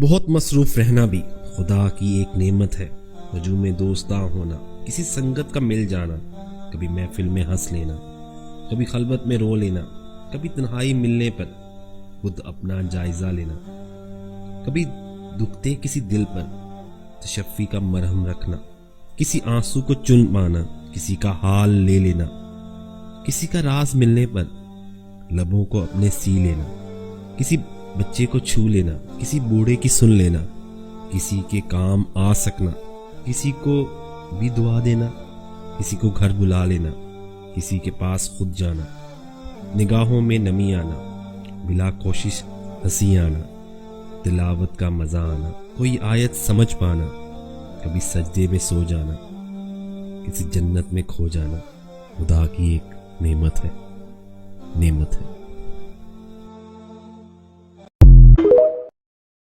بہت مصروف رہنا بھی خدا کی ایک نعمت ہے۔ ہجوم دوستاں ہونا، کسی سنگت کا مل جانا، کبھی محفل میں ہنس لینا، کبھی خلوت میں رو لینا، کبھی تنہائی ملنے پر خود اپنا جائزہ لینا، کبھی دکھتے کسی دل پر تشفی کا مرہم رکھنا، کسی آنسو کو چن پانا، کسی کا حال لے لینا، کسی کا راز ملنے پر لبوں کو اپنے سی لینا، کسی بچے کو چھو لینا، کسی بوڑھے کی سن لینا، کسی کے کام آ سکنا، کسی کو بھی دعا دینا، کسی کو گھر بلا لینا، کسی کے پاس خود جانا، نگاہوں میں نمی آنا، بلا کوشش ہنسی آنا، تلاوت کا مزہ آنا، کوئی آیت سمجھ پانا، کبھی سجدے میں سو جانا، کسی جنت میں کھو جانا، خدا کی ایک نعمت ہے۔